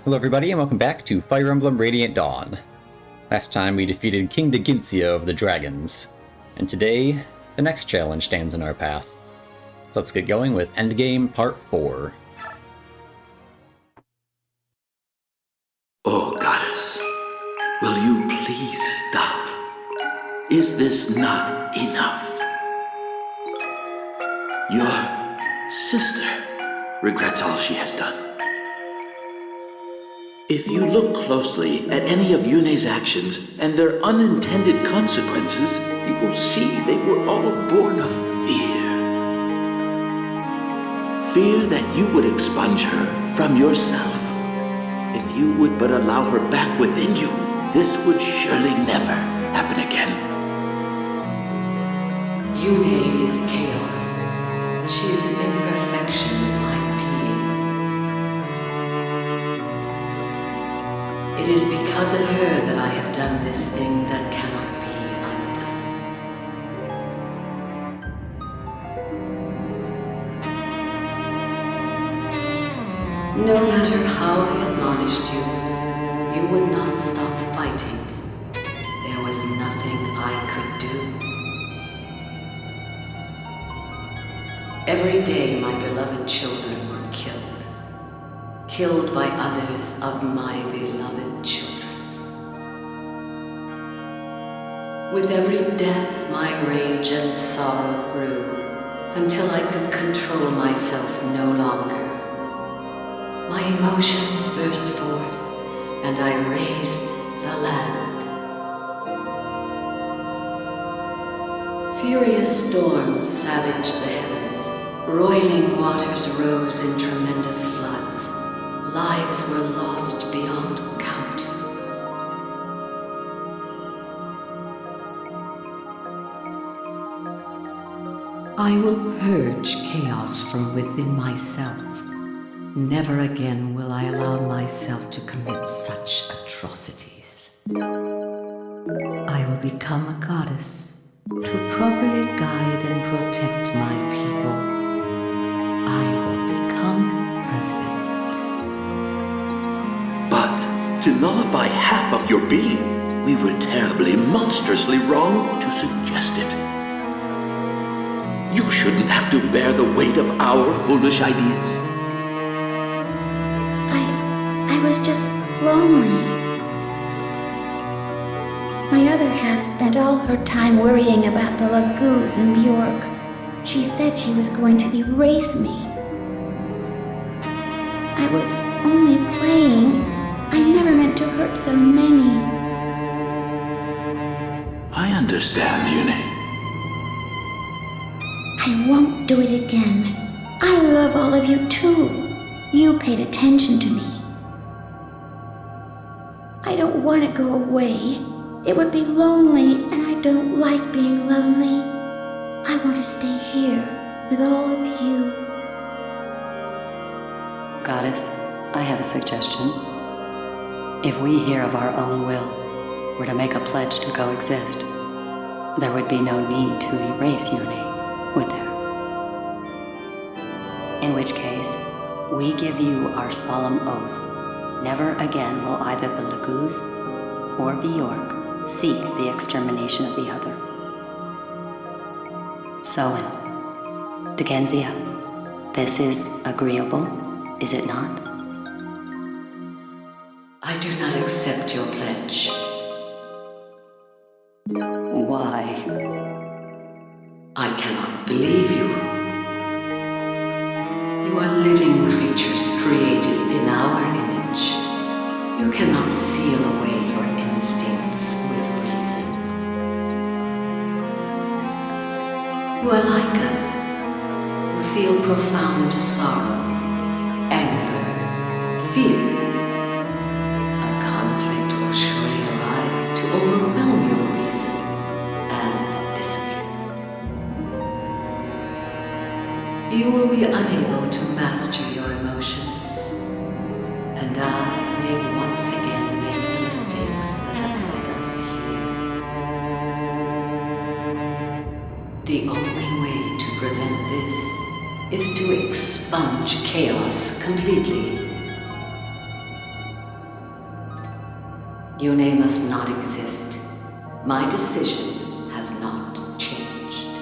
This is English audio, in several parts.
Hello everybody and welcome back to Fire Emblem Radiant Dawn. Last time we defeated King Dagincio of the Dragons, and today the next challenge stands in our path. So let's get going with Endgame Part 4. Oh, Goddess, will you please stop? Is this not enough? Your sister regrets all she has done. If you look closely at any of Yune's actions and their unintended consequences, you will see they were all born of fear. Fear that you would expunge her from yourself. If you would but allow her back within you, this would surely never happen again. Yune is chaos. She is an imperfection in my being. It is because of her that I have done this thing that cannot be undone. No matter how I admonished you, you would not stop fighting. There was nothing I could do. Every day my beloved children were killed by others of my beloved children. With every death my rage and sorrow grew, until I could control myself no longer. My emotions burst forth, and I raised the land. Furious storms savaged the heavens. Roiling waters rose in tremendous floods. Lives were lost beyond count. I will purge chaos from within myself. Never again will I allow myself to commit such atrocities. I will become a goddess to properly guide and protect my people. I will become perfect. But to nullify half of your being, we were terribly, monstrously wrong to suggest it. You shouldn't have to bear the weight of our foolish ideas. I was just lonely. My other half spent all her time worrying about the Laguz and Bjork. She said she was going to erase me. I was only playing. I never meant to hurt so many. I understand, Yune. I won't do it again. I love all of you too. You paid attention to me. I don't want to go away. It would be lonely, and I don't like being lonely. I want to stay here with all of you. Goddess, I have a suggestion. If we here of our own will were to make a pledge to coexist, there would be no need to erase Yune, would there? In which case, we give you our solemn oath. Never again will either the Laguz or Bjork seek the extermination of the other. So, Dagincio, this is agreeable, is it not? I do not accept your pledge. Why? I cannot believe you. You are living creatures created in our image. You cannot seal away your instincts with reason. You are like us. You feel profound sorrow, anger, fear. A conflict will surely arise to overwhelm your reason and discipline. You will be unable to master your emotions, and I may once again make the mistakes that have led us here. The only way to prevent this is to expunge chaos completely. Yune must not exist. My decision has not changed.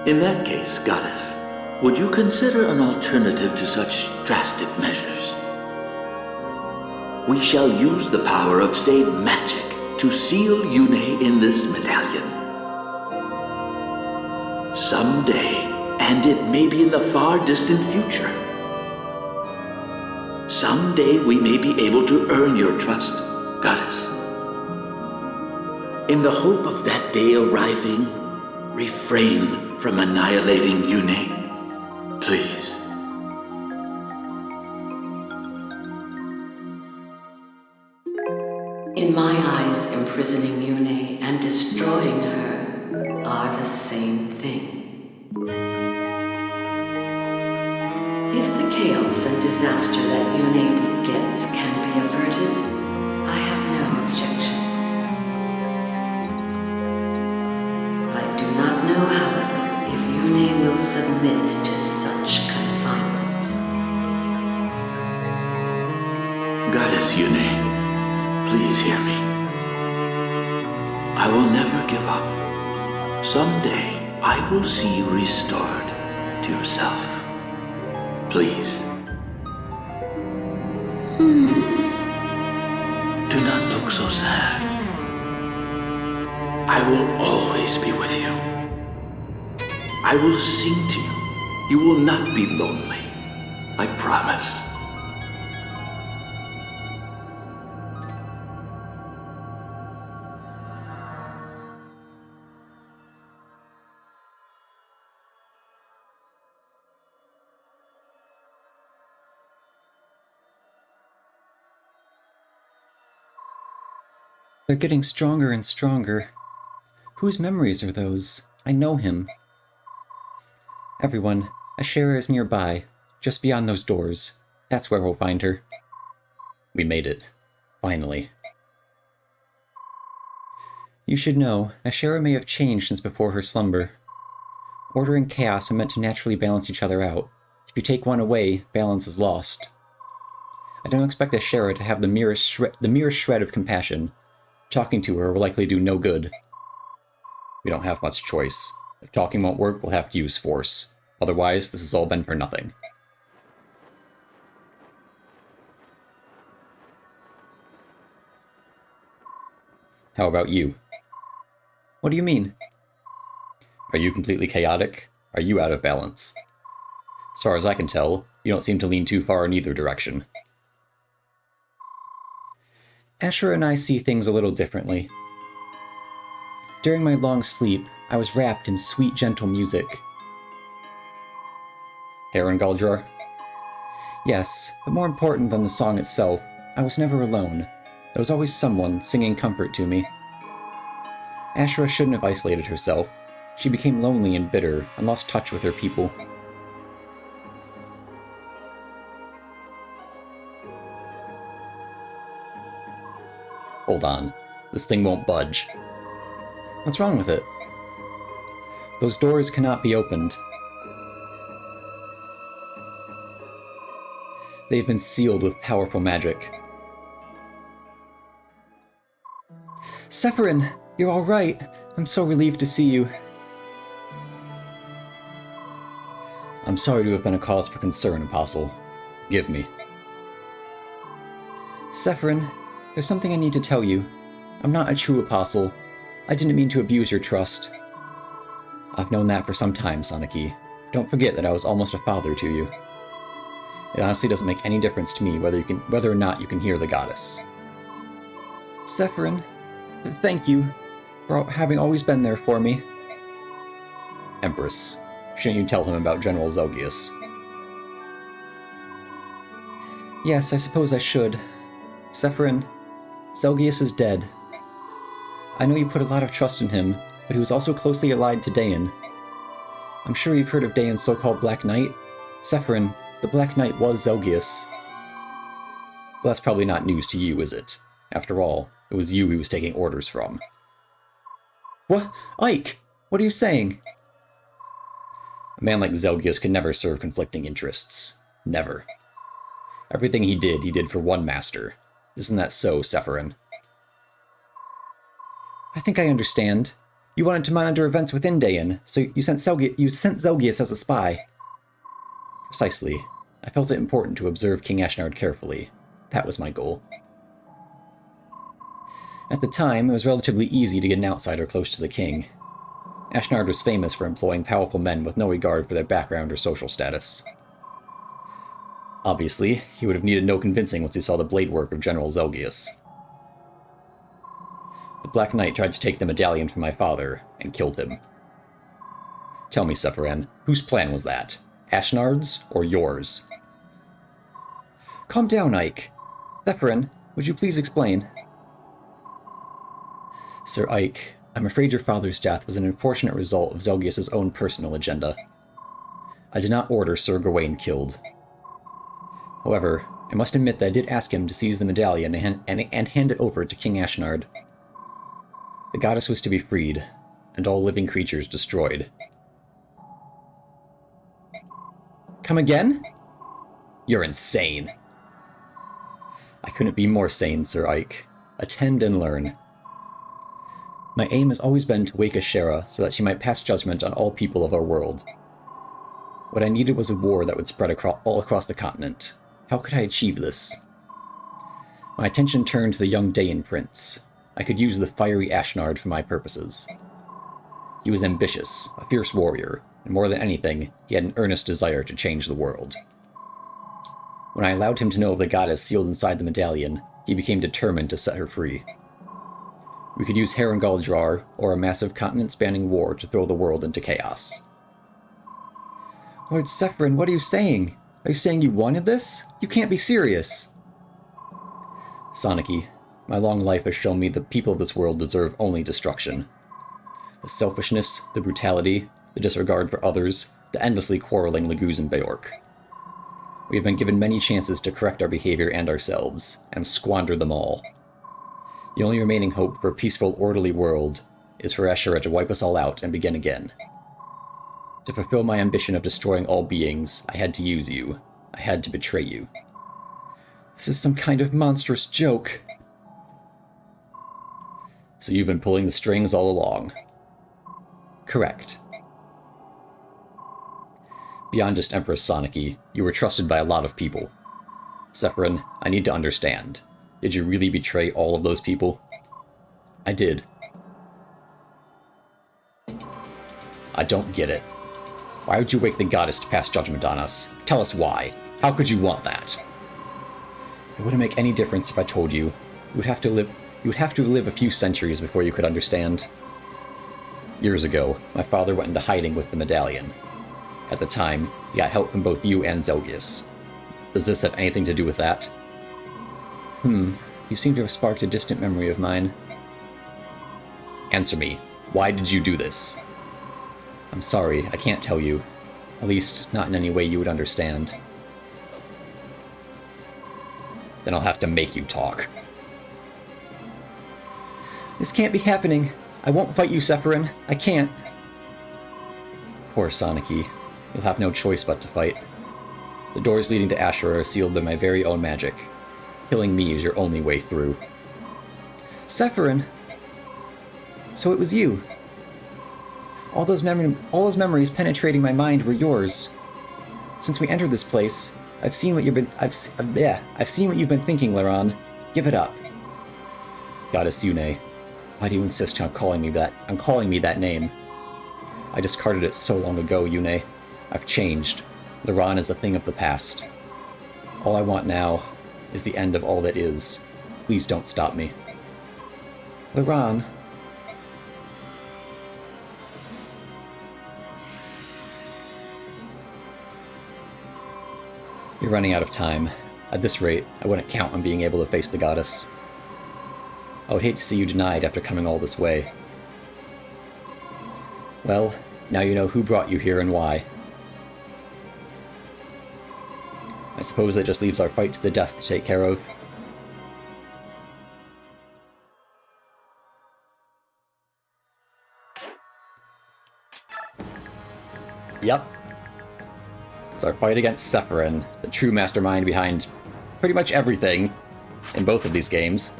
In that case, Goddess, would you consider an alternative to such drastic measures? We shall use the power of Sade magic to seal Yune in this medallion. Someday, and it may be in the far distant future, someday we may be able to earn your trust, Goddess. In the hope of that day arriving, refrain from annihilating Yune, please. In my eyes, imprisoning Yune and destroying her are the same thing. If the chaos and disaster that Yune begets can be averted, I have no objection. I do not know, however, if Yune will submit to such confinement. Goddess Yune, please hear me. I will never give up. Someday, I will see you restored to yourself. Please. Do not look so sad. I will always be with you. I will sing to you. You will not be lonely. I promise. They're getting stronger and stronger. Whose memories are those? I know him. Everyone, Ashera is nearby, just beyond those doors. That's where we'll find her. We made it. Finally. You should know, Ashera may have changed since before her slumber. Order and chaos are meant to naturally balance each other out. If you take one away, balance is lost. I don't expect Ashera to have the merest shred of compassion. Talking to her will likely do no good. We don't have much choice. If talking won't work, we'll have to use force. Otherwise, this has all been for nothing. How about you? What do you mean? Are you completely chaotic? Are you out of balance? As far as I can tell, you don't seem to lean too far in either direction. Asher and I see things a little differently. During my long sleep, I was wrapped in sweet, gentle music. Heron Galdrar? Yes, but more important than the song itself, I was never alone. There was always someone singing comfort to me. Ashera shouldn't have isolated herself. She became lonely and bitter, and lost touch with her people. Hold on. This thing won't budge. What's wrong with it? Those doors cannot be opened. They've been sealed with powerful magic. Sephiran, you're all right. I'm so relieved to see you. I'm sorry to have been a cause for concern, Apostle. Forgive me. Sephiran, there's something I need to tell you. I'm not a true apostle. I didn't mean to abuse your trust. I've known that for some time, Soniki. Don't forget that I was almost a father to you. It honestly doesn't make any difference to me whether or not you can hear the goddess. Sephiran, thank you for having always been there for me. Empress, shouldn't you tell him about General Zelgius? Yes, I suppose I should. Sephiran, Zelgius is dead. I know you put a lot of trust in him, but he was also closely allied to Dayan. I'm sure you've heard of Dayan's so-called Black Knight. Sephiran, the Black Knight was Zelgius. Well, that's probably not news to you, is it? After all, it was you he was taking orders from. What? Ike! What are you saying? A man like Zelgius could never serve conflicting interests. Never. Everything he did for one master. Isn't that so, Sephiran? I think I understand. You wanted to monitor events within Dayan, so you sent Zelgius as a spy. Precisely. I felt it important to observe King Ashnard carefully. That was my goal. At the time, it was relatively easy to get an outsider close to the king. Ashnard was famous for employing powerful men with no regard for their background or social status. Obviously, he would have needed no convincing once he saw the blade work of General Zelgius. The Black Knight tried to take the medallion from my father, and killed him. Tell me, Sephiran, whose plan was that? Ashnard's, or yours? Calm down, Ike. Sephiran, would you please explain? Sir Ike, I'm afraid your father's death was an unfortunate result of Zelgius' own personal agenda. I did not order Sir Gawain killed. However, I must admit that I did ask him to seize the medallion and hand it over to King Ashnard. The goddess was to be freed, and all living creatures destroyed. Come again? You're insane. I couldn't be more sane, Sir Ike. Attend and learn. My aim has always been to wake Ashera so that she might pass judgment on all people of our world. What I needed was a war that would spread all across the continent. How could I achieve this? My attention turned to the young Dayan prince. I could use the fiery Ashnard for my purposes. He was ambitious, a fierce warrior, and more than anything, he had an earnest desire to change the world. When I allowed him to know of the goddess sealed inside the medallion, he became determined to set her free. We could use Heron Galdrar, or a massive continent-spanning war to throw the world into chaos. Lord Sephiran, what are you saying? Are you saying you wanted this? You can't be serious! Soniki, my long life has shown me the people of this world deserve only destruction. The selfishness, the brutality, the disregard for others, the endlessly quarreling Laguz and Beork. We have been given many chances to correct our behavior and ourselves, and squandered them all. The only remaining hope for a peaceful, orderly world is for Ashera to wipe us all out and begin again. To fulfill my ambition of destroying all beings, I had to use you. I had to betray you. This is some kind of monstrous joke. So you've been pulling the strings all along. Correct. Beyond just Empress Soniki, you were trusted by a lot of people. Sephiran, I need to understand. Did you really betray all of those people? I did. I don't get it. Why would you wake the goddess to pass judgment on us? Tell us why. How could you want that? It wouldn't make any difference if I told you. You would have to live a few centuries before you could understand. Years ago, my father went into hiding with the medallion. At the time, he got help from both you and Zelgius. Does this have anything to do with that? You seem to have sparked a distant memory of mine. Answer me. Why did you do this? I'm sorry, I can't tell you. At least, not in any way you would understand. Then I'll have to make you talk. This can't be happening. I won't fight you, Sephiran. I can't. Poor Soniki. You'll have no choice but to fight. The doors leading to Ashera are sealed by my very own magic. Killing me is your only way through. Sephiran! So it was you. All those memories penetrating my mind were yours. Since we entered this place, I've seen what you've been thinking, Laran. Give it up. Goddess Yune, why do you insist on calling me that name? I discarded it so long ago, Yune. I've changed. Laran is a thing of the past. All I want now is the end of all that is. Please don't stop me. Laran. You're running out of time. At this rate, I wouldn't count on being able to face the goddess. I would hate to see you denied after coming all this way. Well, now you know who brought you here and why. I suppose that just leaves our fight to the death to take care of. Yep. It's our fight against Sephiran, the true mastermind behind pretty much everything. in both of these games.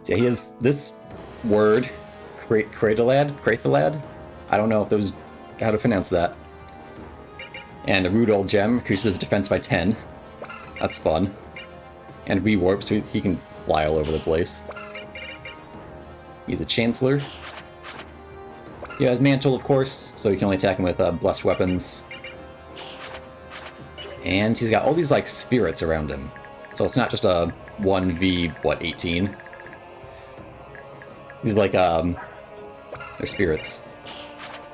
So he has this word, Krathalad? I don't know if those how to pronounce that. And a rude old gem increases defense by 10. That's fun. And rewarp, so he can fly all over the place. He's a Chancellor. He has Mantle, of course, so you can only attack him with blessed weapons. And he's got all these, like, spirits around him. So it's not just a 1v, 18? He's like, they're spirits.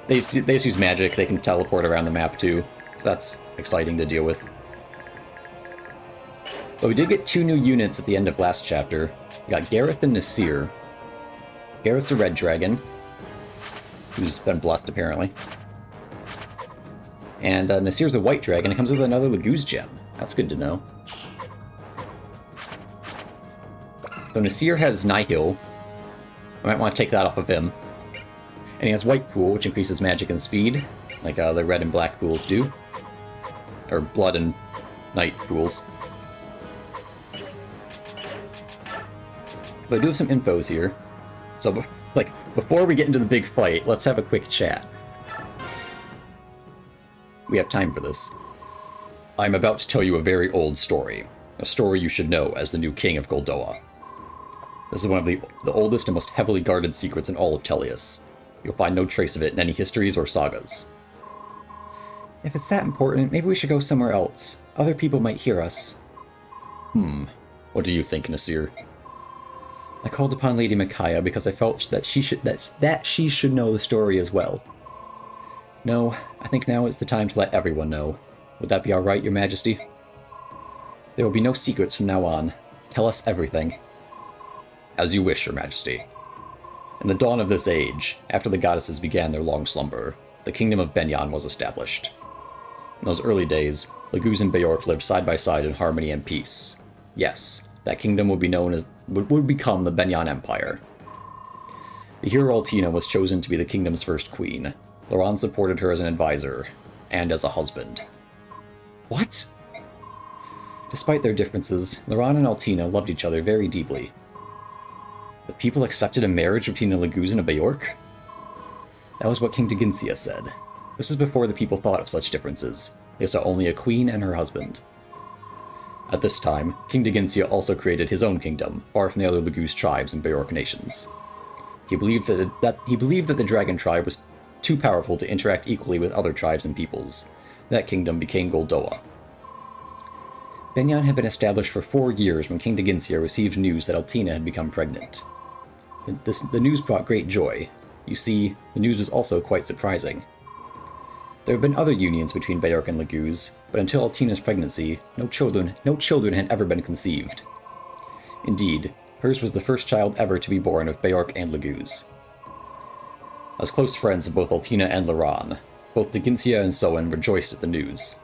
They just use magic, they can teleport around the map, too. So that's exciting to deal with. But we did get 2 new units at the end of last chapter. We got Gareth and Nasir. Gareth's a red dragon, who's been blessed, apparently. And Nasir's a white dragon. It comes with another Laguz gem. That's good to know. So Nasir has Nihil. I might want to take that off of him. And he has White Pool, which increases magic and speed, like the red and black pools do. Or blood and night pools. But I do have some infos here. So, like, before we get into the big fight, let's have a quick chat. We have time for this. I'm about to tell you a very old story. A story you should know as the new king of Goldoa. This is one of the oldest and most heavily guarded secrets in all of Tellius. You'll find no trace of it in any histories or sagas. If it's that important, maybe we should go somewhere else. Other people might hear us. What do you think, Nasir? I called upon Lady Micaiah because I felt that she should know the story as well. No, I think now is the time to let everyone know. Would that be all right, Your Majesty? There will be no secrets from now on. Tell us everything. As you wish, Your Majesty. In the dawn of this age, after the goddesses began their long slumber, the kingdom of Benyan was established. In those early days, Laguz and Beork lived side by side in harmony and peace. Yes, that kingdom would become the Benyan Empire. The hero Altina was chosen to be the kingdom's first queen. Loran supported her as an advisor, and as a husband. What? Despite their differences, Loran and Altina loved each other very deeply. The people accepted a marriage between a Laguz and a Beork? That was what King Deginsia said. This was before the people thought of such differences. They saw only a queen and her husband. At this time, King Deginsia also created his own kingdom, far from the other Laguz tribes and Beork nations. He believed that the dragon tribe was too powerful to interact equally with other tribes and peoples. That kingdom became Goldoa. Benyan had been established for 4 years when King Deginsia received news that Altina had become pregnant. The news brought great joy. You see, the news was also quite surprising. There have been other unions between Beork and Laguz, but until Altina's pregnancy, no children had ever been conceived. Indeed, hers was the first child ever to be born of Beork and Laguz. As close friends of both Altina and Loran, both Deginsia and Soen rejoiced at the news.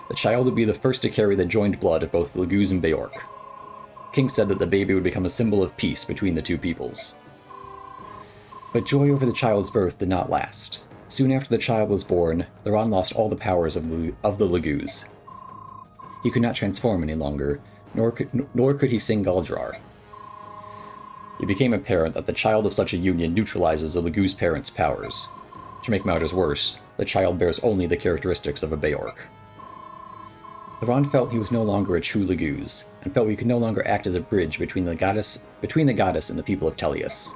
The child would be the first to carry the joined blood of both Laguz and Beork. King said that the baby would become a symbol of peace between the two peoples. But joy over the child's birth did not last. Soon after the child was born, Loran lost all the powers of the Laguz. He could not transform any longer, nor could he sing Galdrar. It became apparent that the child of such a union neutralizes a Laguz parent's powers. To make matters worse, the child bears only the characteristics of a Beork. Loran felt he was no longer a true Laguz, and felt he could no longer act as a bridge between the goddess and the people of Tellius.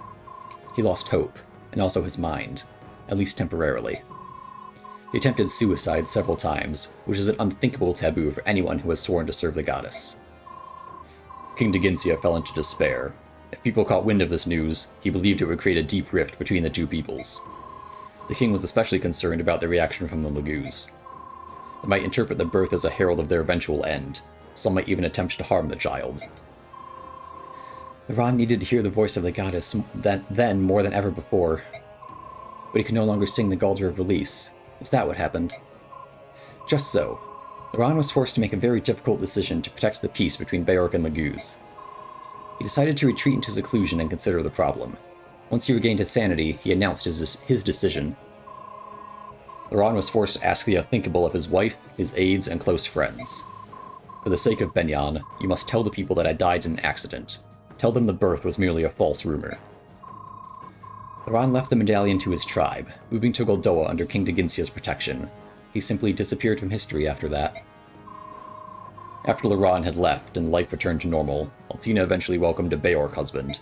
He lost hope, and also his mind, at least temporarily. He attempted suicide several times, which is an unthinkable taboo for anyone who has sworn to serve the goddess. King Deginsia fell into despair. If people caught wind of this news, he believed it would create a deep rift between the two peoples. The king was especially concerned about the reaction from the Laguz. They might interpret the birth as a herald of their eventual end. Some might even attempt to harm the child. Loran needed to hear the voice of the goddess then more than ever before. But he could no longer sing the Galdrar of Release. Is that what happened? Just so. Loran was forced to make a very difficult decision to protect the peace between Beork and Laguz. He decided to retreat into seclusion and consider the problem. Once he regained his sanity, he announced his decision. Loran was forced to ask the unthinkable of his wife, his aides, and close friends. For the sake of Benyan, you must tell the people that I died in an accident. Tell them the birth was merely a false rumor. Laron left the medallion to his tribe, moving to Goldoa under King Daginsia's protection. He simply disappeared from history after that. After Laron had left and life returned to normal, Altina eventually welcomed a Beorc husband.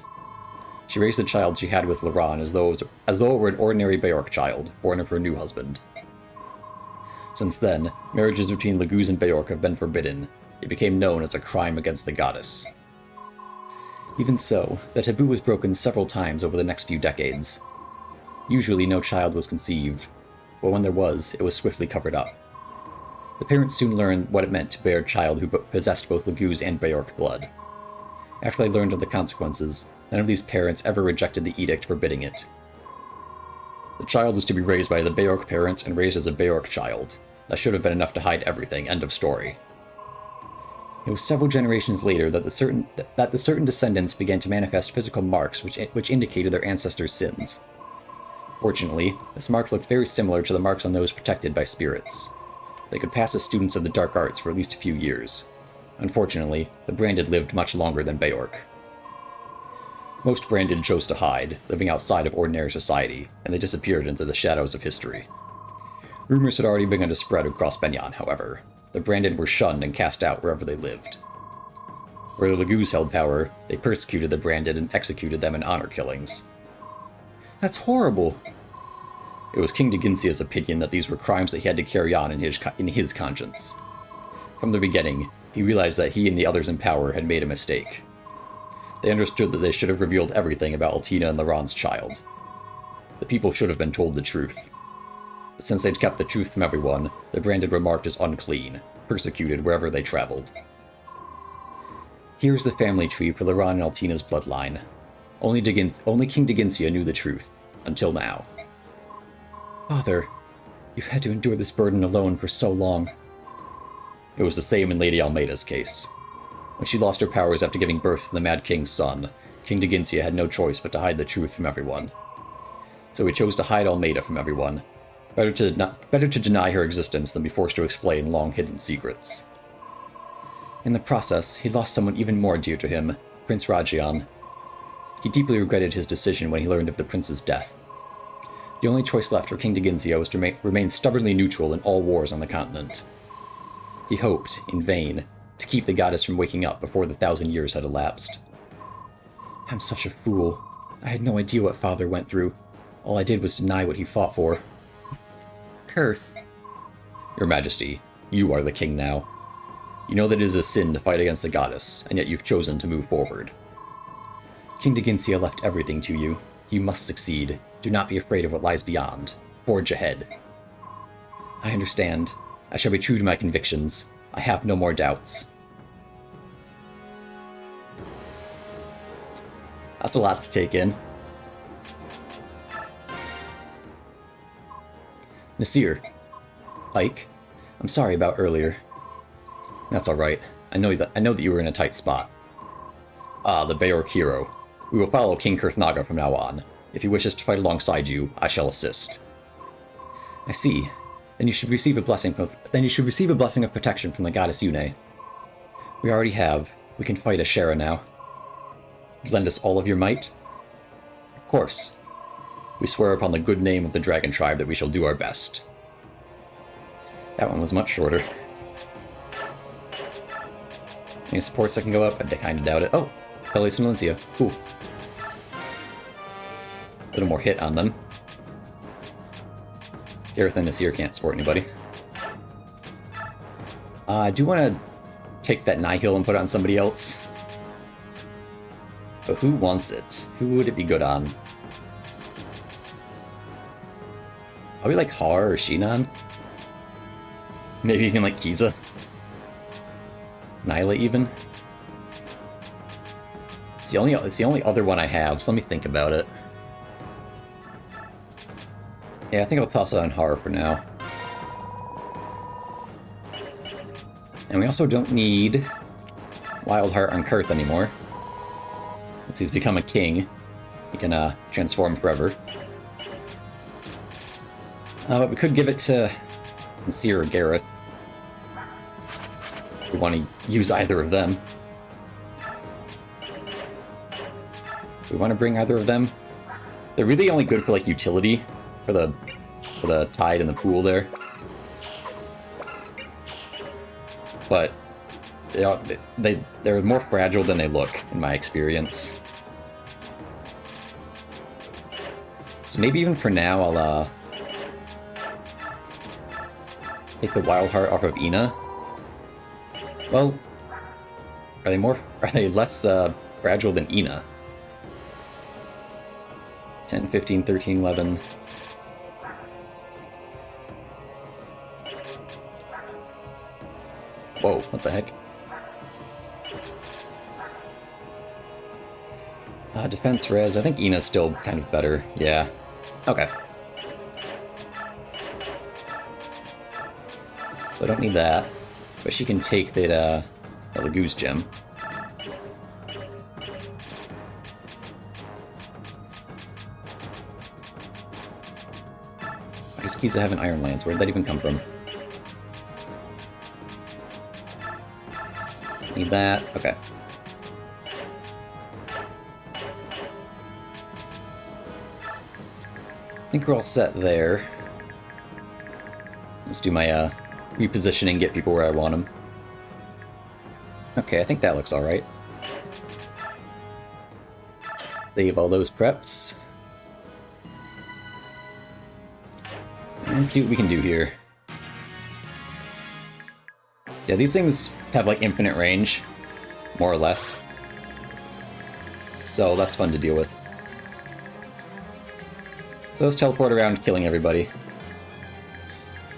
She raised the child she had with Laron as though it were an ordinary Beorc child, born of her new husband. Since then, marriages between Laguz and Beorc have been forbidden. It became known as a crime against the goddess. Even so, the taboo was broken several times over the next few decades. Usually no child was conceived, but when there was, it was swiftly covered up. The parents soon learned what it meant to bear a child who possessed both Laguz and Beorc blood. After they learned of the consequences, none of these parents ever rejected the edict forbidding it. The child was to be raised by the Beorc parents and raised as a Beorc child. That should have been enough to hide everything, end of story. It was several generations later that the certain descendants began to manifest physical marks which indicated their ancestors' sins. Fortunately, this mark looked very similar to the marks on those protected by spirits. They could pass as students of the dark arts for at least a few years. Unfortunately, the Branded lived much longer than Beorc. Most Branded chose to hide, living outside of ordinary society, and they disappeared into the shadows of history. Rumors had already begun to spread across Benyan, however. The Branded were shunned and cast out wherever they lived. Where the Laguz held power, they persecuted the Branded and executed them in honor killings. That's horrible! It was King Daginsia's opinion that these were crimes that he had to carry on in his conscience. From the beginning, he realized that he and the others in power had made a mistake. They understood that they should have revealed everything about Altina and Laron's child. The people should have been told the truth. But since they'd kept the truth from everyone, the Branded were marked as unclean, persecuted wherever they traveled. Here's the family tree for Laron and Altina's bloodline. Only King Daginsia knew the truth, until now. Father, you've had to endure this burden alone for so long. It was the same in Lady Almeida's case. When she lost her powers after giving birth to the Mad King's son, King Daginsia had no choice but to hide the truth from everyone. So he chose to hide Almeida from everyone. Better to deny her existence than be forced to explain long-hidden secrets. In the process, he lost someone even more dear to him, Prince Rajian. He deeply regretted his decision when he learned of the prince's death. The only choice left for King Daginsia was to remain stubbornly neutral in all wars on the continent. He hoped, in vain, to keep the goddess from waking up before the 1,000 years had elapsed. I'm such a fool. I had no idea what Father went through. All I did was deny what he fought for. Kurth. Your Majesty, you are the king now. You know that it is a sin to fight against the goddess, and yet you've chosen to move forward. King Daginsia left everything to you. You must succeed. Do not be afraid of what lies beyond. Forge ahead. I understand. I shall be true to my convictions. I have no more doubts. That's a lot to take in. Nasir. Ike. I'm sorry about earlier. That's alright. I know that you were in a tight spot. Ah, the Beorc hero. We will follow King Kurthnaga from now on. If he wishes to fight alongside you, I shall assist. I see. Then you should receive a blessing of protection from the goddess Yune. We already have. We can fight Ashera now. Lend us all of your might? Of course. We swear upon the good name of the dragon tribe that we shall do our best. That one was much shorter. Any supports that can go up? I kind of doubt it. Oh! Peleus and Valencia. Cool. A little more hit on them. Gareth and Nasir can't support anybody. I do want to take that Nihil and put it on somebody else. But who wants it? Who would it be good on? Probably like Har or Shinan? Maybe even like Kiza? Nyla even? It's the only other one I have, so let me think about it. Yeah, I think I'll toss it on Har for now. And we also don't need Wildheart on Kurth anymore. Since he's become a king, he can transform forever. But we could give it to Nasir or Gareth. We want to use either of them. We want to bring either of them. They're really only good for like utility, for the tide and the pool there. But they're more fragile than they look, in my experience. So maybe even for now, I'll take the Wild Heart off of Ina. Well, are they less fragile than Ina? 10, 15, 13, 11. Whoa, what the heck? Defense res, I think Ina's still kind of better. Yeah. Okay. So I don't need that. But she can take that, the goose gem. I guess keys to have an Iron Lance. Where did that even come from? Need that. Okay. I think we're all set there. Let's do my repositioning, get people where I want them. Okay, I think that looks alright. Save all those preps. And see what we can do here. Yeah, these things have like infinite range, more or less. So that's fun to deal with. So let's teleport around killing everybody.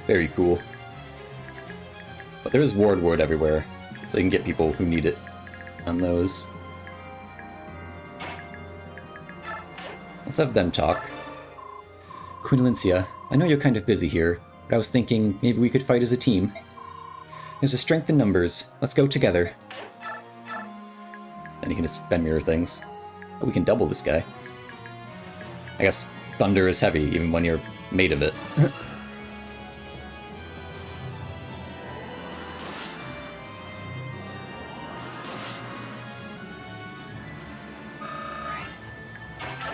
Very cool. But there's ward everywhere, so you can get people who need it on those. Let's have them talk. Queen Lincia, I know you're kind of busy here, but I was thinking maybe we could fight as a team. There's a strength in numbers. Let's go together. And you can just spend mirror things. Oh, we can double this guy. I guess thunder is heavy, even when you're made of it.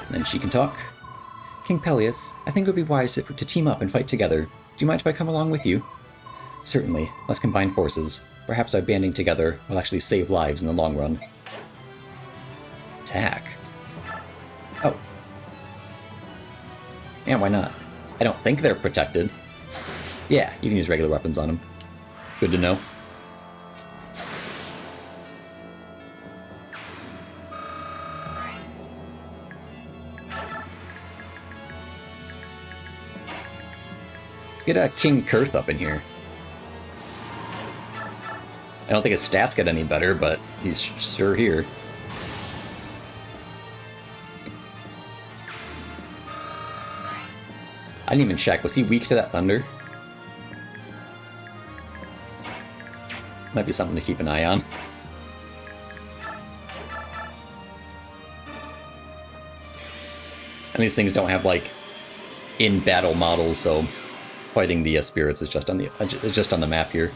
Then she can talk. King Peleus, I think it would be wise to team up and fight together. Do you mind if I come along with you? Certainly. Let's combine forces. Perhaps by banding together, we'll actually save lives in the long run. Attack. Oh. Yeah, why not? I don't think they're protected. Yeah, you can use regular weapons on them. Good to know. Let's get King Kurth up in here. I don't think his stats get any better, but he's sure here. I didn't even check. Was he weak to that thunder? Might be something to keep an eye on. And these things don't have, like, in-battle models, so fighting the spirits is just on the map here.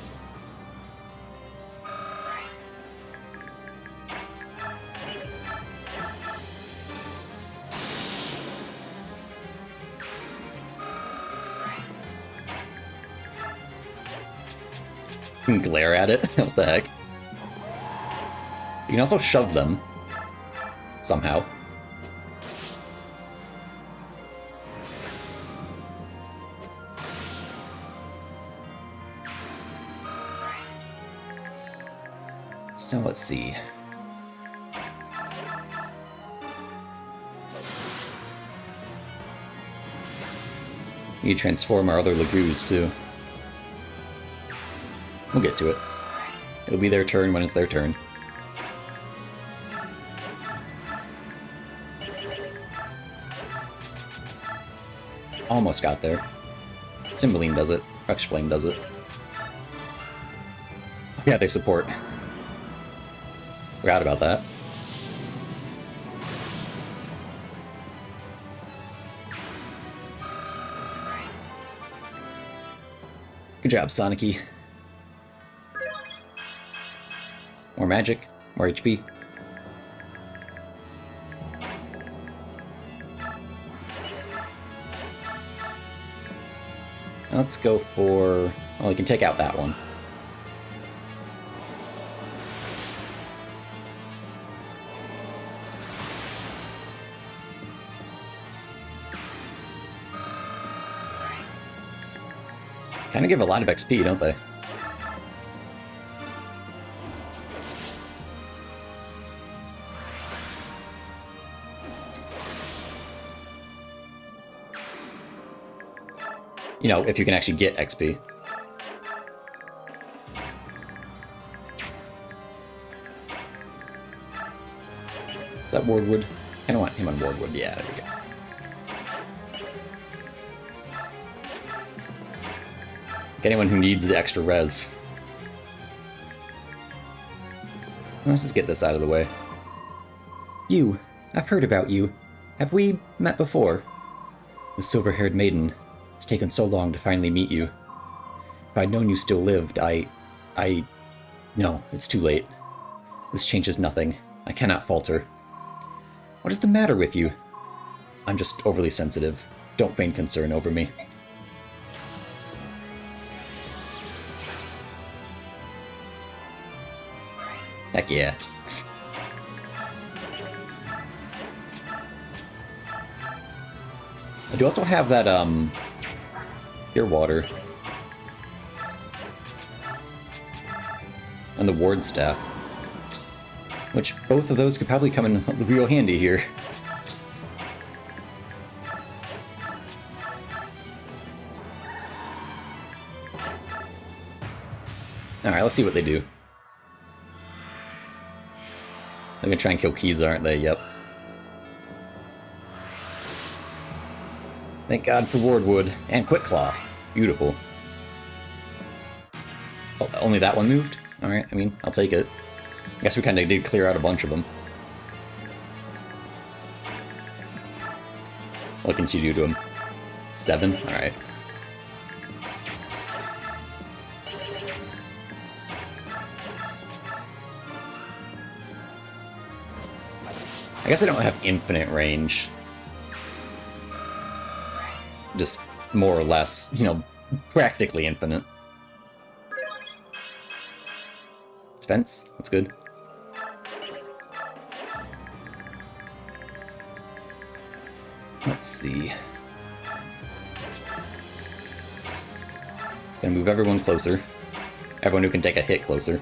Can glare at it. What the heck? You can also shove them somehow. So let's see. You transform our other Lagoos too. We'll get to it. It'll be their turn when it's their turn. Almost got there. Cymbeline does it. Crush Flame does it. Yeah, they support. Forgot about that. Good job, Sonicy. More magic, more HP. Let's go for... well, we can take out that one. Kind of give a lot of XP, don't they? You know, if you can actually get XP. Is that Wardwood? I kind of want him on Wardwood. Yeah, there we go. Anyone who needs the extra res. Let's just get this out of the way. You. I've heard about you. Have we met before? The silver-haired maiden. It's taken so long to finally meet you. If I'd known you still lived, No, it's too late. This changes nothing. I cannot falter. What is the matter with you? I'm just overly sensitive. Don't feign concern over me. Heck yeah. I do also have that, pure water. And the ward staff. Which, both of those could probably come in real handy here. Alright, let's see what they do. They're gonna try and kill Keys, aren't they? Yep. Thank God for Wardwood. And Quick Claw. Beautiful. Oh, only that one moved? Alright, I mean, I'll take it. I guess we kinda did clear out a bunch of them. What can she do to him? 7? Alright. I guess I don't have infinite range. Just more or less, you know, practically infinite. Defense, that's good. Let's see. It's gonna move everyone closer. Everyone who can take a hit closer.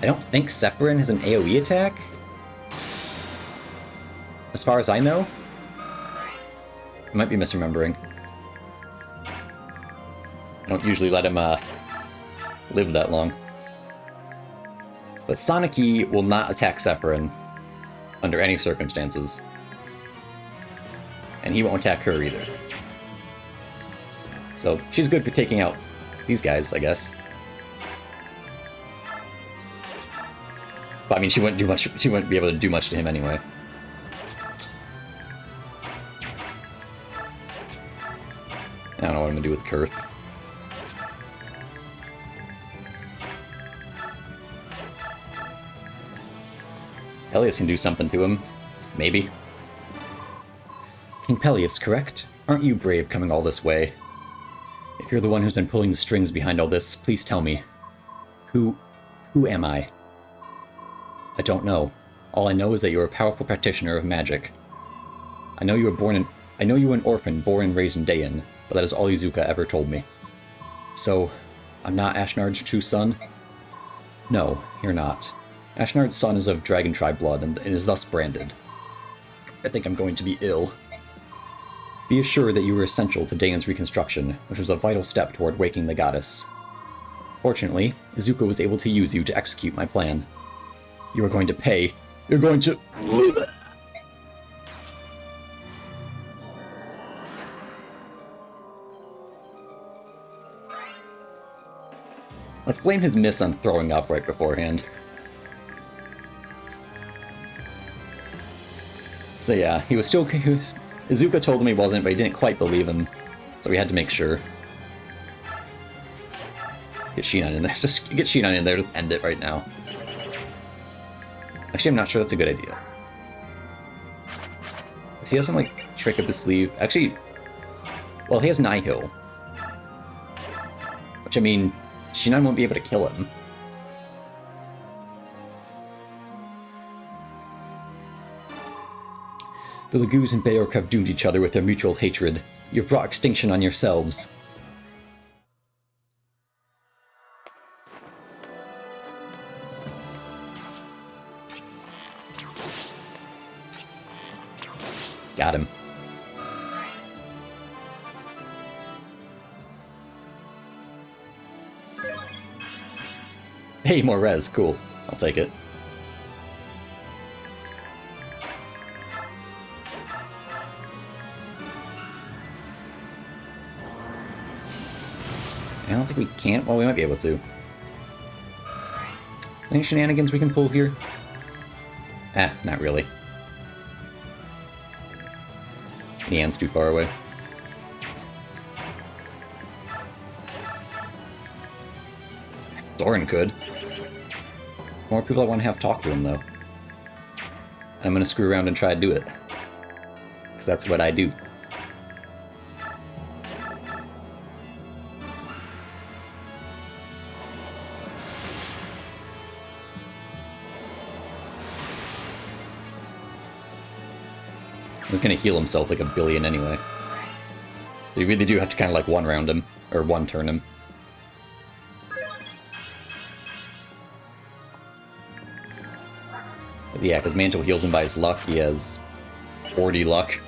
I don't think Sephiran has an AoE attack. As far as I know. I might be misremembering. I don't usually let him live that long. But Soniki will not attack Sephiran under any circumstances. And he won't attack her either. So she's good for taking out these guys, I guess. But I mean, she wouldn't do much. She wouldn't be able to do much to him anyway. I don't know what I'm gonna do with Kurth. Peleus can do something to him. Maybe. King Peleus, correct? Aren't you brave coming all this way? If you're the one who's been pulling the strings behind all this, please tell me. Who am I? I don't know. All I know is that you're a powerful practitioner of magic. I know you were an orphan born and raised in Dayan, but that is all Izuka ever told me. So, I'm not Ashnard's true son? No, you're not. Ashnard's son is of Dragon Tribe blood and is thus branded. I think I'm going to be ill. Be assured that you were essential to Dayan's reconstruction, which was a vital step toward waking the goddess. Fortunately, Izuka was able to use you to execute my plan. You are going to pay. You're going to... Let's blame his miss on throwing up right beforehand. So yeah, Izuka told him he wasn't, but he didn't quite believe him, so we had to make sure. Get Shinon in there. Just get Shinon in there to end it right now. Actually, I'm not sure that's a good idea. Does he have some, like, trick up his sleeve? Actually, well, he has Nihil. Which, I mean, Shinon won't be able to kill him. The Laguz and Beork have doomed each other with their mutual hatred. You've brought extinction on yourselves. Got him. Hey, more res. Cool. I'll take it. I don't think we can't. Well, we might be able to. Any shenanigans we can pull here? Ah, not really. The ant's too far away. Doran could. More people I want to have talk to him, though. I'm gonna screw around and try to do it. Because that's what I do. He's gonna heal himself like a billion anyway. So you really do have to kind of like one-round him, or one-turn him. But yeah, because Mantle heals him by his luck, he has 40 luck.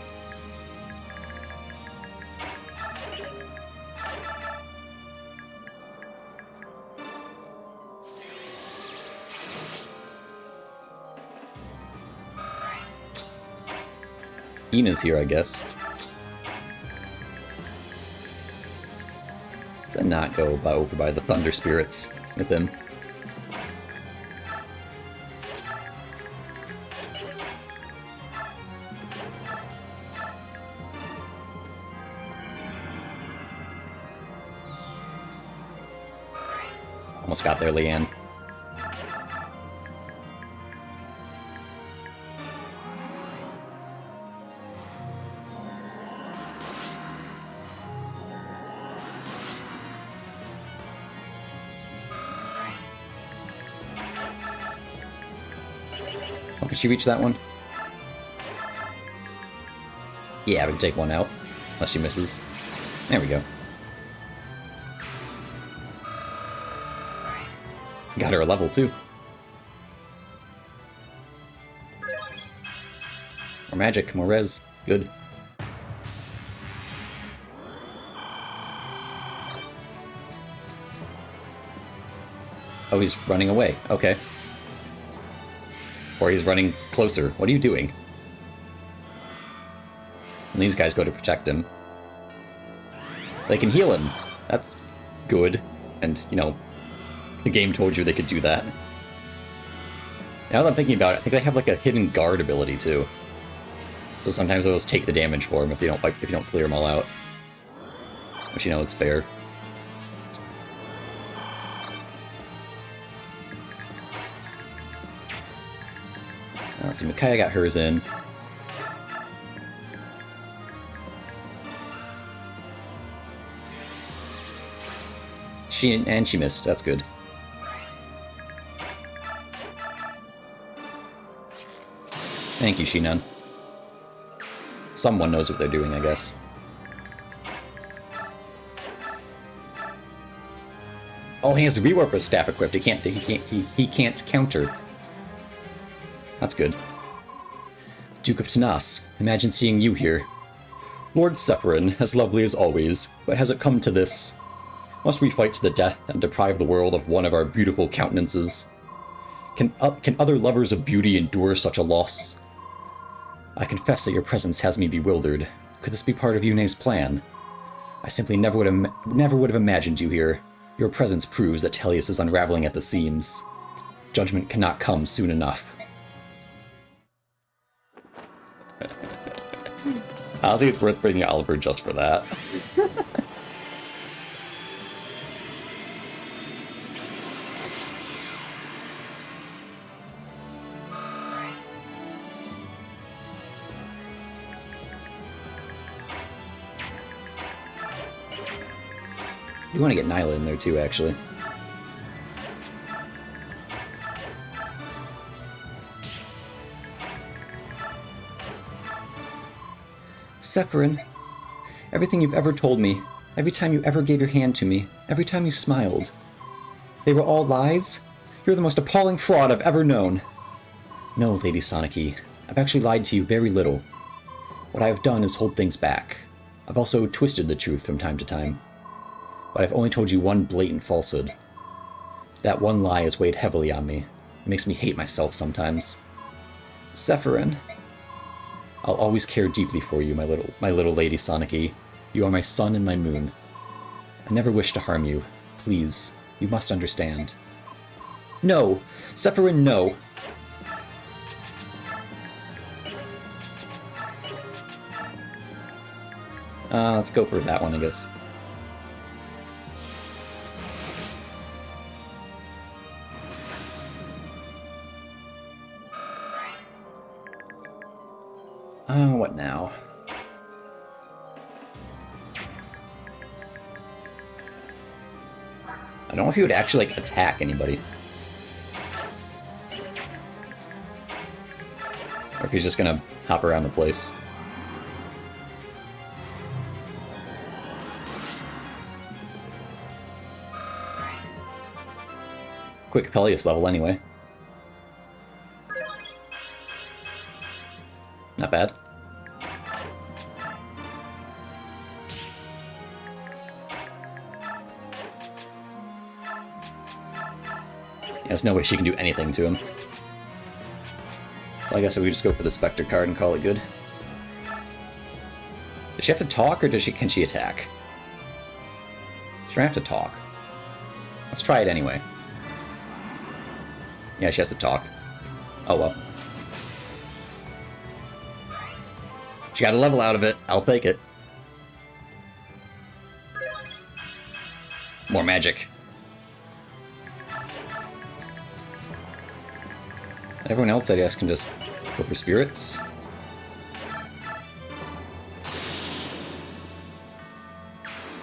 Ina's here, I guess. Let's not go over by the Thunder Spirits with him. Almost got there, Leanne. Oh, can she reach that one? Yeah, we can take one out. Unless she misses. There we go. Got her a level, too. More magic, more res. Good. Oh, he's running away. Okay. Or he's running closer. What are you doing? And these guys go to protect him. They can heal him. That's good. And, you know, the game told you they could do that. Now that I'm thinking about it, I think they have like a hidden guard ability too. So sometimes they'll just take the damage for them if you don't clear them all out. Which, you know, is fair. Let's see, Micaiah got hers in. She missed. That's good. Thank you, Shinon. Someone knows what they're doing, I guess. Oh, he has the Rewarper staff equipped. He can't counter. That's good. Duke of Tanas, imagine seeing you here. Lord Sephiran, as lovely as always, but has it come to this? Must we fight to the death and deprive the world of one of our beautiful countenances? Can other lovers of beauty endure such a loss? I confess that your presence has me bewildered. Could this be part of Yune's plan? I simply never would have imagined you here. Your presence proves that Tellius is unraveling at the seams. Judgment cannot come soon enough. I don't think it's worth bringing Oliver just for that. You want to get Nyla in there too, actually. Sephiran, everything you've ever told me, every time you ever gave your hand to me, every time you smiled, they were all lies? You're the most appalling fraud I've ever known. No, Lady Soniki, I've actually lied to you very little. What I have done is hold things back. I've also twisted the truth from time to time. But I've only told you one blatant falsehood. That one lie has weighed heavily on me. It makes me hate myself sometimes. Sephiran, I'll always care deeply for you, my little Lady Soniki. You are my sun and my moon. I never wish to harm you. Please, you must understand. No! Sephiran, no! Let's go for that one, I guess. What now? I don't know if he would actually, like, attack anybody. Or if he's just gonna hop around the place. Quick Peleus level, anyway. Not bad. Yeah, there's no way she can do anything to him. So I guess we just go for the Spectre card and call it good. Does she have to talk, or can she attack? She might have to talk. Let's try it anyway. Yeah, she has to talk. Oh well. She got a level out of it. I'll take it. More magic. Everyone else, I guess, can just go for spirits.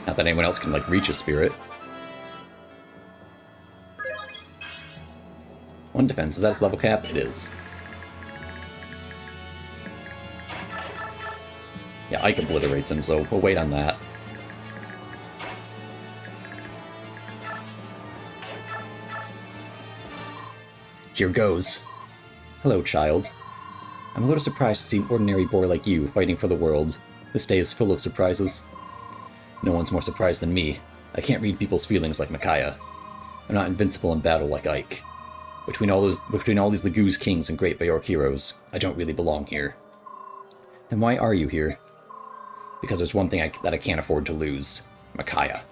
Not that anyone else can, like, reach a spirit. One defense. Is that its level cap? It is. Yeah, Ike obliterates him, so we'll wait on that. Here goes. Hello, child. I'm a little surprised to see an ordinary boy like you fighting for the world. This day is full of surprises. No one's more surprised than me. I can't read people's feelings like Micaiah. I'm not invincible in battle like Ike. Between all these Laguz kings and great Bayork heroes, I don't really belong here. Then why are you here? Because there's one thing that I can't afford to lose. Micaiah.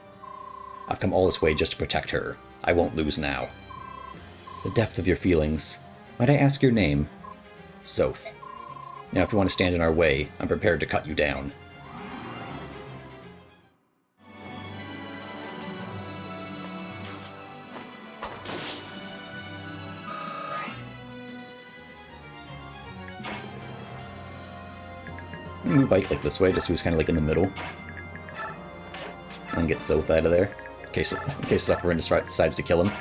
I've come all this way just to protect her. I won't lose now. The depth of your feelings. Might I ask your name? Soth. Now if you want to stand in our way, I'm prepared to cut you down. Move Ike like this way, just so he's kind of like in the middle. And get Soth out of there, in case Sephiran decides to kill him.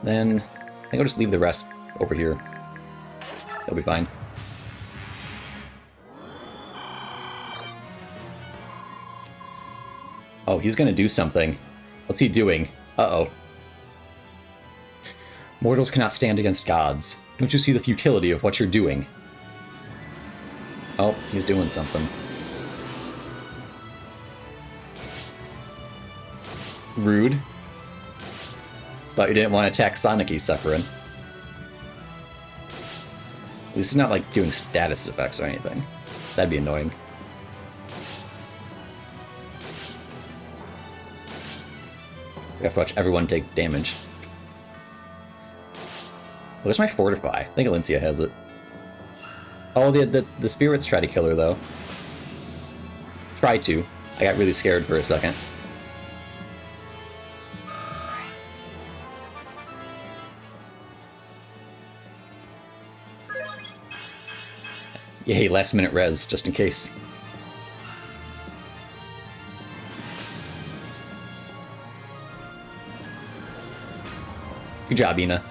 Then I think I'll just leave the rest over here. They'll be fine. Oh, he's gonna do something. What's he doing? Uh-oh. Mortals cannot stand against gods. Don't you see the futility of what you're doing? Oh, he's doing something. Rude. Thought you didn't want to attack Soniki, Sephiran. At least he's not, like, doing status effects or anything. That'd be annoying. We have to watch everyone take damage. Where's my Fortify? I think Alencia has it. Oh, the spirits try to kill her, though. Try to. I got really scared for a second. Yay, last minute res, just in case. Good job, Ina.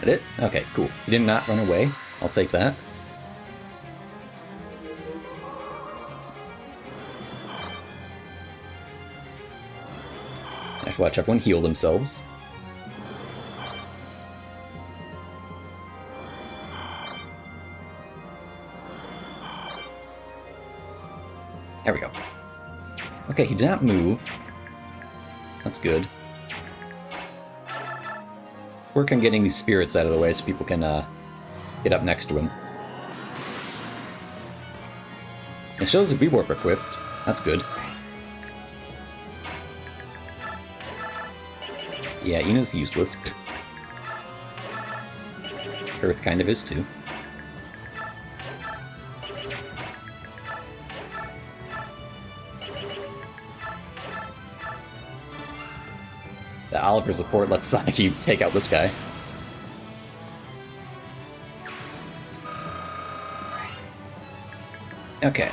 That it? Okay, cool. You did not run away. I'll take that. I have to watch everyone heal themselves. There we go. Okay, he did not move. That's good. Work on getting these spirits out of the way so people can get up next to him. It shows that we warp equipped. That's good. Yeah, Ina's useless. Earth kind of is too. The Oliver support lets Sonic take out this guy. Okay.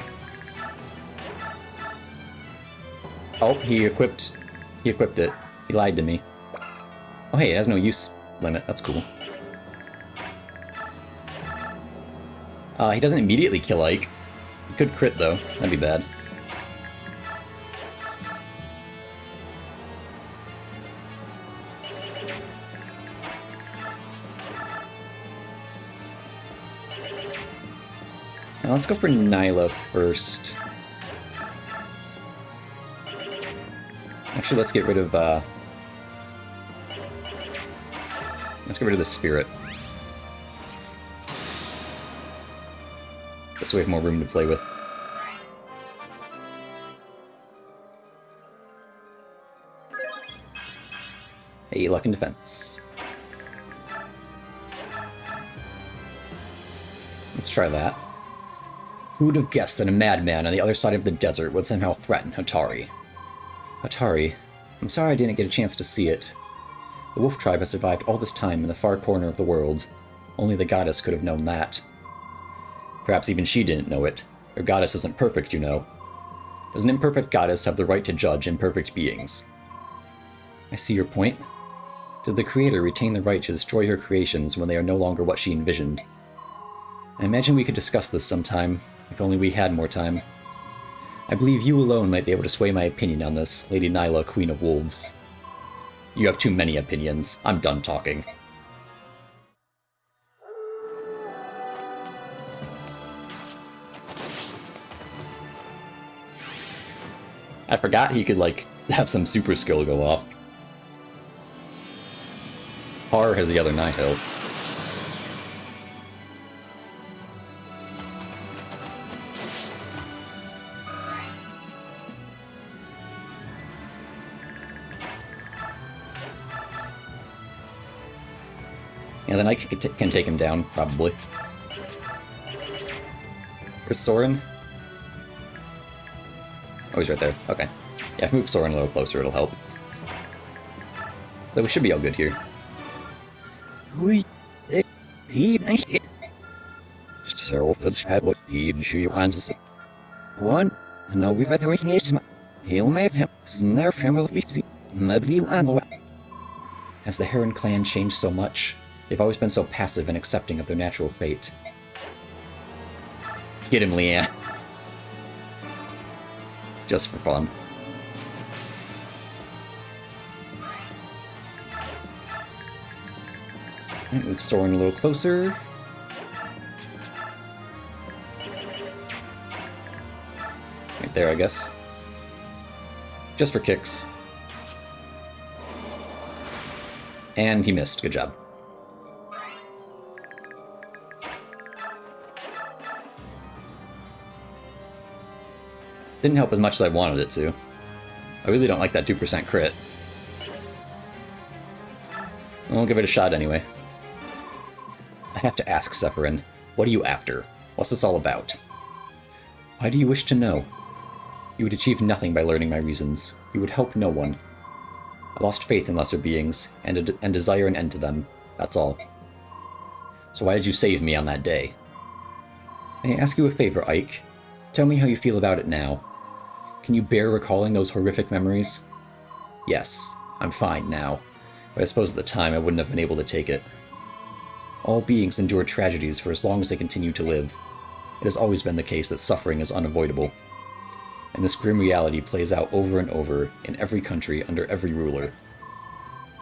Oh, he equipped it. He lied to me. Oh hey, it has no use limit. That's cool. He doesn't immediately kill Ike. He could crit though. That'd be bad. Now let's go for Nyla first. Actually, let's get rid of the spirit. This way we have more room to play with. Hey, luck and defense. Let's try that. Who would have guessed that a madman on the other side of the desert would somehow threaten Hatari? Hatari, I'm sorry I didn't get a chance to see it. The wolf tribe has survived all this time in the far corner of the world. Only the goddess could have known that. Perhaps even she didn't know it. Her goddess isn't perfect, you know. Does an imperfect goddess have the right to judge imperfect beings? I see your point. Does the creator retain the right to destroy her creations when they are no longer what she envisioned? I imagine we could discuss this sometime, if only we had more time. I believe you alone might be able to sway my opinion on this, Lady Nyla, Queen of Wolves. You have too many opinions. I'm done talking. I forgot he could, like, have some super skill go off. Har has the other Nihil. Yeah, then I can take him down, probably. Where's Soren? Oh, he's right there. Okay. Yeah, if we move Soren a little closer, it'll help. Though we should be all good here. Has the Heron clan changed so much? They've always been so passive and accepting of their natural fate. Get him, Leanne. Just for fun. Alright, move Soren a little closer. Right there, I guess. Just for kicks. And he missed. Good job. Didn't help as much as I wanted it to. I really don't like that 2% crit. I'll give it a shot anyway. I have to ask, Sephiran, what are you after? What's this all about? Why do you wish to know? You would achieve nothing by learning my reasons. You would help no one. I lost faith in lesser beings, and desire an end to them. That's all. So why did you save me on that day? May I ask you a favor, Ike? Tell me how you feel about it now. Can you bear recalling those horrific memories? Yes, I'm fine now, but I suppose at the time I wouldn't have been able to take it. All beings endure tragedies for as long as they continue to live. It has always been the case that suffering is unavoidable. And this grim reality plays out over and over in every country under every ruler.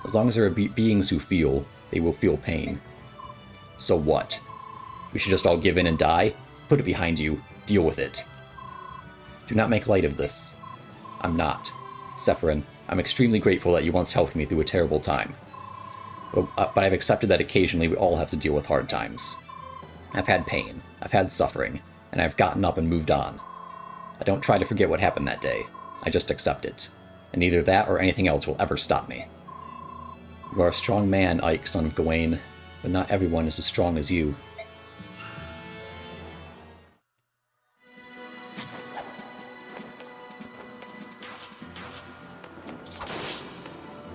As long as there are beings who feel, they will feel pain. So what? We should just all give in and die? Put it behind you. Deal with it. Do not make light of this. I'm not. Sephiran, I'm extremely grateful that you once helped me through a terrible time. But I've accepted that occasionally we all have to deal with hard times. I've had pain, I've had suffering, and I've gotten up and moved on. I don't try to forget what happened that day. I just accept it. And neither that or anything else will ever stop me. You are a strong man, Ike, son of Gawain, but not everyone is as strong as you.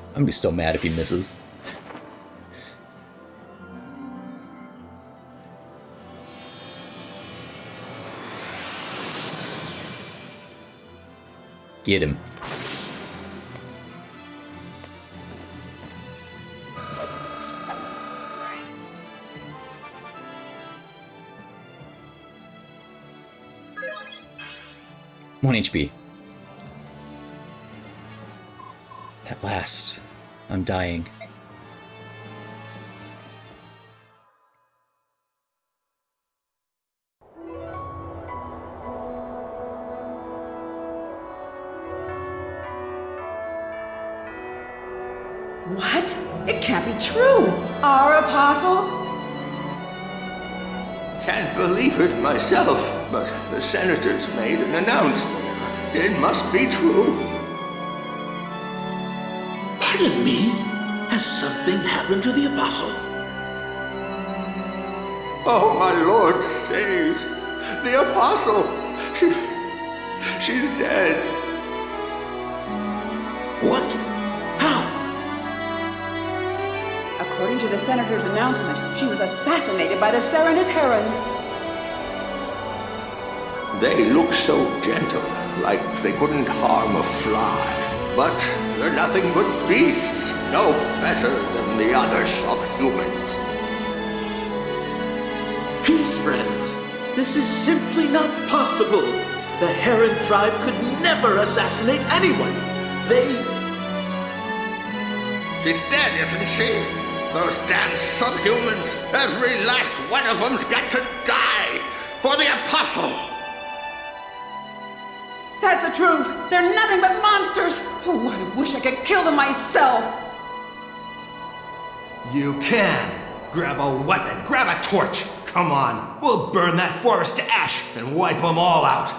I'm gonna be so mad if he misses. Get him. One HP. At last, I'm dying. What? It can't be true! Our apostle? Can't believe it myself, but the senators made an announcement. It must be true. Pardon me? Has something happened to the apostle? Oh, my lord, save the apostle! She's dead. What? How? According to the senator's announcement, she was assassinated by the Serenus Herons. They look so gentle, like they couldn't harm a fly. But they're nothing but beasts, no better than the other subhumans. Peace, friends. This is simply not possible. The Heron tribe could never assassinate anyone. She's dead, isn't she? Those damn subhumans, every last one of them's got to die for the apostle. That's the truth! They're nothing but monsters! Oh, I wish I could kill them myself! You can. Grab a weapon, grab a torch. Come on, we'll burn that forest to ash and wipe them all out.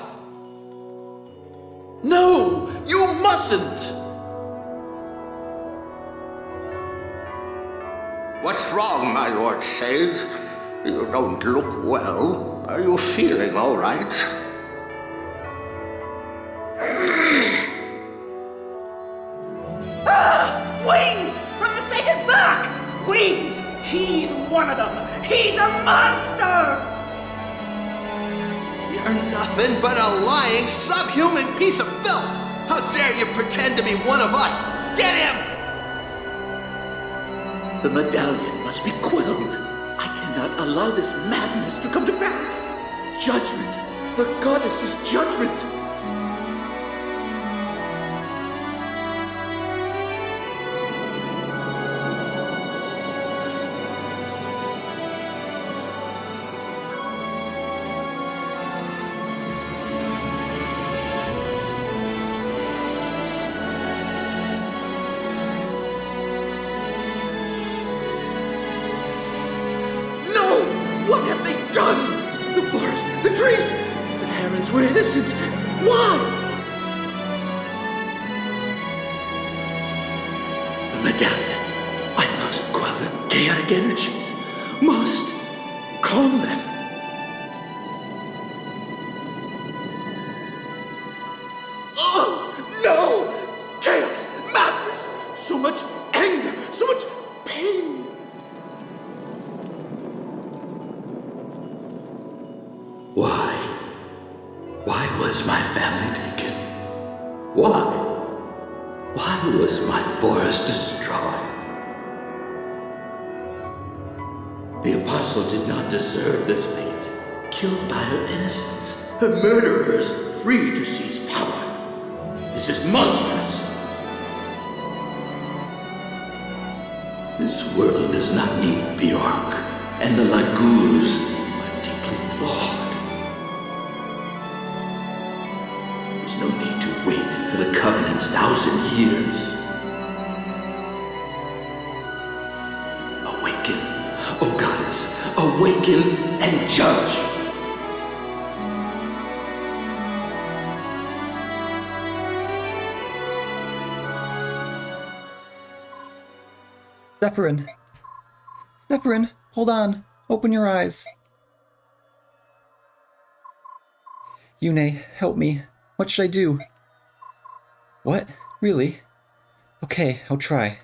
No! You mustn't! What's wrong, my lord Sage? You don't look well. Are you feeling all right? Wings! From the Satan's back! Wings! He's one of them! He's a monster! You're nothing but a lying, subhuman piece of filth! How dare you pretend to be one of us? Get him! The medallion must be quelled. I cannot allow this madness to come to pass. Judgment! The goddess's judgment! What have they done? The forest, the trees, the herons were innocent. Why? The medallion. I must quell chaotic energies must calm them. Oh, no! Chaos! Madness! So much anger! So much pain! Why? Why was my family taken? Why? Why was my forest destroyed? The apostle did not deserve this fate. Killed by her innocence, her murderers free to seize power. This is monstrous. This world does not need Bjork, and the Lagoos are deeply flawed. There's no need to wait for the Covenant's 1,000 years. Awaken, O Goddess, awaken and judge. Sephiran! Sephiran, hold on. Open your eyes. Yune, help me. What should I do? What? Really? Okay, I'll try.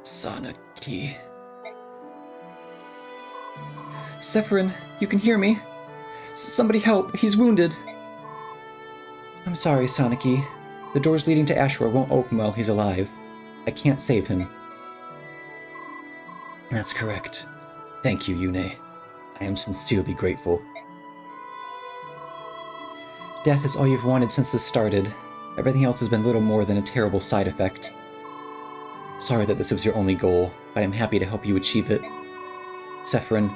Sanaki. Sephiran, you can hear me? Somebody help, he's wounded. I'm sorry, Sanaki. The doors leading to Ashura won't open while he's alive. I can't save him. That's correct. Thank you, Yune. I am sincerely grateful. Death is all you've wanted since this started. Everything else has been little more than a terrible side effect. Sorry that this was your only goal, but I'm happy to help you achieve it. Sephiran,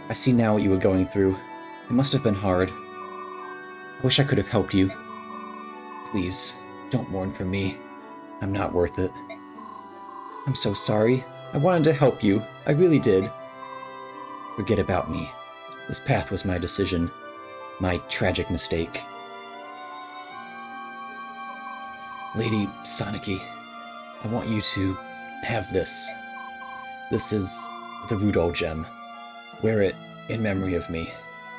I see now what you were going through. It must have been hard. I wish I could have helped you. Please, don't mourn for me. I'm not worth it. I'm so sorry. I wanted to help you. I really did. Forget about me. This path was my decision. My tragic mistake. Lady Sanaki, I want you to have this. This is the Rudol gem. Wear it in memory of me.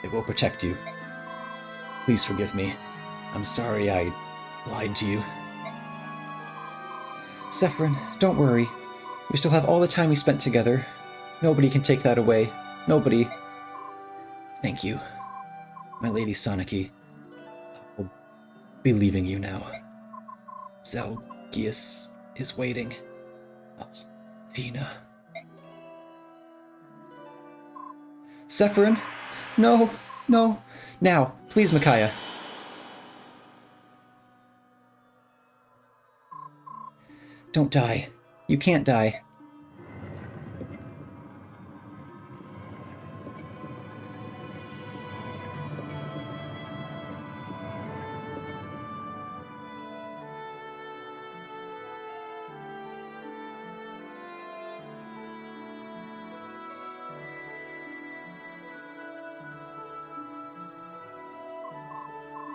It will protect you. Please forgive me. I'm sorry I lied to you. Sephiran, don't worry. We still have all the time we spent together. Nobody can take that away. Nobody. Thank you. My Lady Sanaki. I will be leaving you now. Zalgius is waiting. Tina. Sephiran? No, no. Now, please, Micaiah. Don't die. You can't die.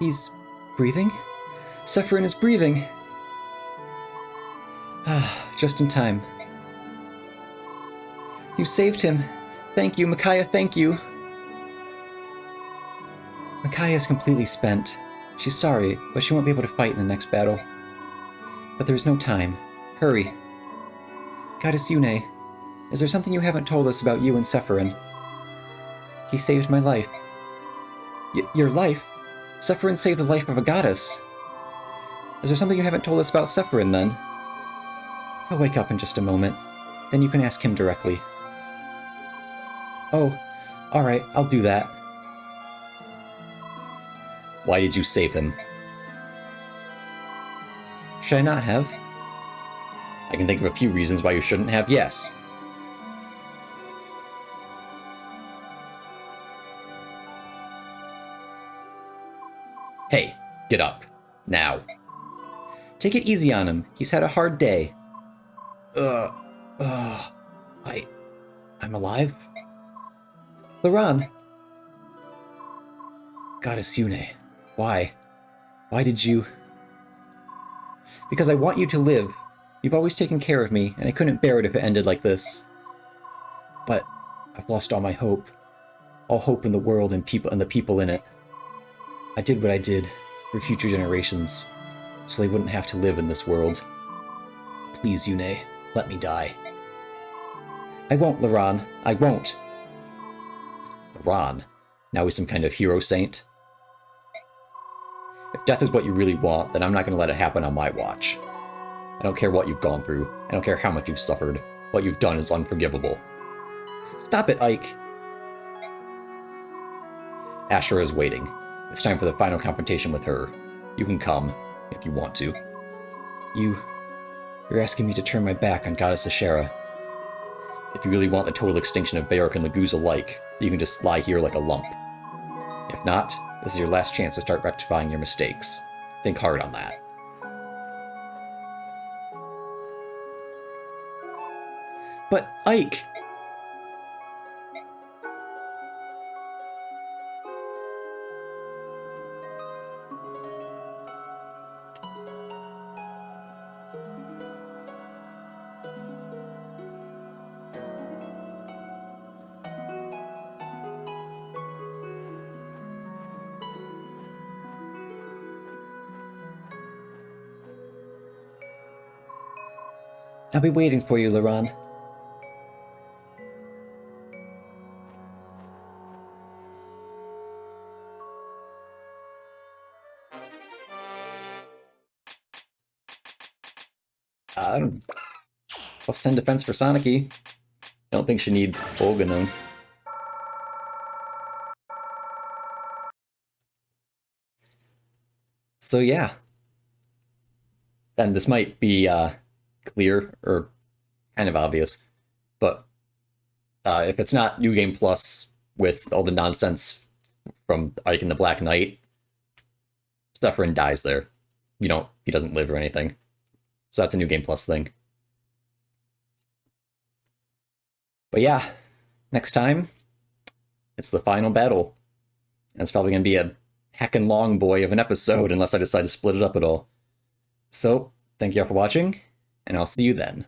He's breathing? Sephiran is breathing! Ah, just in time. You saved him. Thank you, Micaiah, thank you. Micaiah is completely spent. She's sorry, but she won't be able to fight in the next battle. But there's no time. Hurry. Goddess Yune, is there something you haven't told us about you and Sephiran? He saved my life. Your life? Sephiran saved the life of a goddess. Is there something you haven't told us about Sephiran, then? He'll wake up in just a moment. Then you can ask him directly. Oh, alright, I'll do that. Why did you save him? Should I not have? I can think of a few reasons why you shouldn't have, yes. Hey, get up. Now. Take it easy on him. He's had a hard day. I'm alive? Laran! Goddess Yune, why? Why did you... Because I want you to live. You've always taken care of me, and I couldn't bear it if it ended like this. But I've lost all my hope. All hope in the world and the people in it. I did what I did for future generations, so they wouldn't have to live in this world. Please, Yune, let me die. I won't, Laran. I won't. Laran? Now he's some kind of hero saint? If death is what you really want, then I'm not going to let it happen on my watch. I don't care what you've gone through. I don't care how much you've suffered. What you've done is unforgivable. Stop it, Ike. Ashura is waiting. It's time for the final confrontation with her. You can come, if you want to. You're asking me to turn my back on Goddess Ashera. If you really want the total extinction of Bayark and Laguz alike, you can just lie here like a lump. If not, this is your last chance to start rectifying your mistakes. Think hard on that. But, Ike! I'll be waiting for you, Laran. Plus 10 defense for Soniki. Don't think she needs Olganon. So yeah. And this might be clear or kind of obvious, but if it's not New Game Plus with all the nonsense from Ike and the Black Knight, Sephiran dies there. He doesn't live or anything. So that's a New Game Plus thing. But yeah, next time, it's the final battle. And it's probably going to be a heckin' long boy of an episode unless I decide to split it up at all. So, thank you all for watching, and I'll see you then.